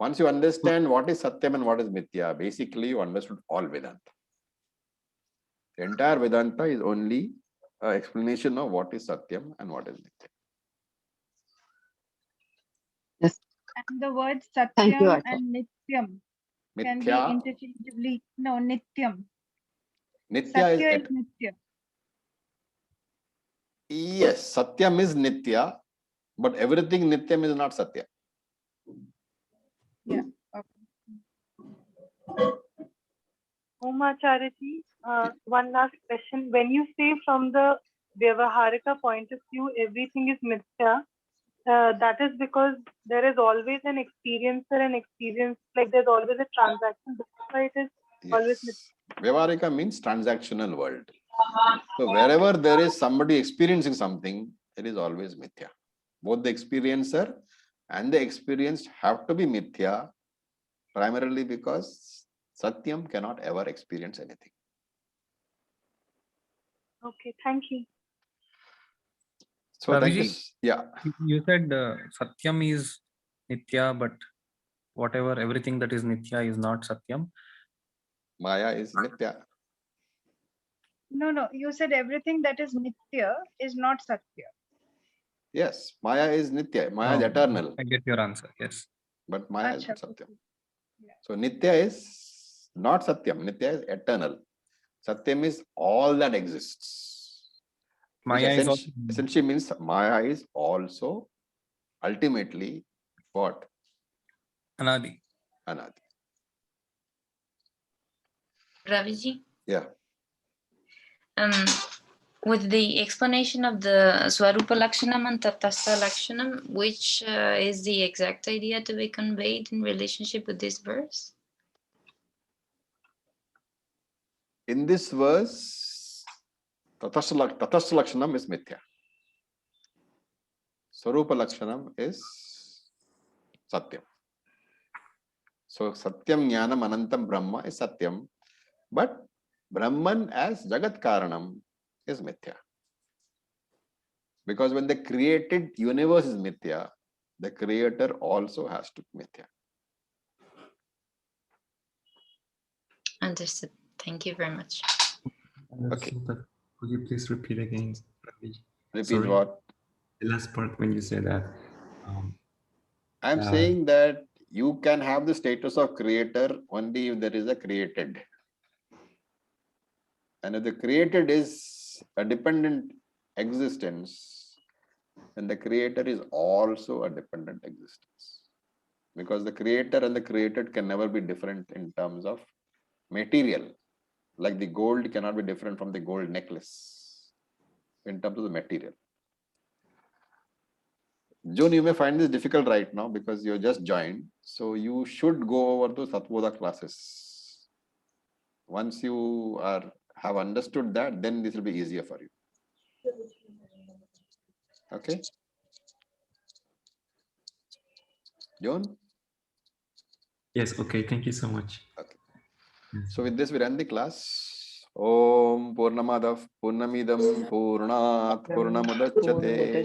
Once you understand what is Satyam and what is Mithya, basically you understood all Vedanta. The entire Vedanta is only an explanation of what is Satyam and what is Mithya. And the words Thank you, Satyam Acharya. and Nityam can be Mithya, interchangeably. No, Nityam. Nitya Satya is is Nitya. yes, Satyam is Nitya, but everything Nityam is not Satya. Yeah. Okay. Om Acharya-ji, one last question. When you say from the Vyavaharika point of view, everything is mithya, that is because there is always an experiencer and experience, like there's always a transaction. That's why it is always mithya. Vyavaharika means transactional world. So wherever there is somebody experiencing something, it is always Mithya. Both the experiencer and the experienced have to be Mithya, primarily because Satyam cannot ever experience anything. Okay, thank you. So thank you. Raviji, Yeah. You said Satyam is Nitya, but whatever, everything that is Nitya is not Satyam. Maya is Nitya. No, no. You said everything that is Nitya is not Satya. Yes, Maya is Nitya. Maya is Oh, eternal. I get your answer. Yes. But Maya is not Acha. Satyam. So Nitya is not Satyam. Nitya is eternal. Satyam is all that exists. Which Maya is also essentially means Maya is also ultimately what? Anadi. Anadi. Raviji, Yeah. with the explanation of the Swarupa Lakshanam and Tatastha Lakshanam, which is the exact idea to be conveyed in relationship with this verse? In this verse, Tatastha Lakshanam is Mithya. Swarupa Lakshanam is Satyam. So Satyam Jnanam Anantam Brahma is Satyam, but Brahman as Jagat Karanam is Mithya. Because when the created universe is Mithya, the creator also has to be Mithya. Understood. Thank you very much. Okay. Could you please repeat again? Repeat Sorry. what? The last part when you said that. I'm saying that you can have the status of creator only if there is a created. And if the created is a dependent existence, then the creator is also a dependent existence. Because the creator and the created can never be different in terms of material. Like the gold cannot be different from the gold necklace in terms of the material. June, you may find this difficult right now because you just joined. So you should go over to Sattvodha classes. Once you have understood that, then this will be easier for you. Okay? June? Yes, okay, thank you so much. Okay. So with this, we end the class. Om Purnamadav Purnamidam Purnat Purnamudachyate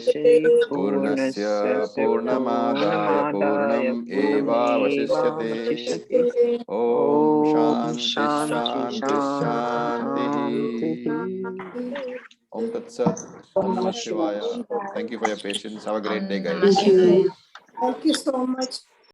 Purnasya Purnamadaya Purnam Eva Vasishyate Om Shanti Shanti Shanti Om Tat Sat Om Namah Shivaya. Thank you for your patience. Have a great day, guys. Thank you so much.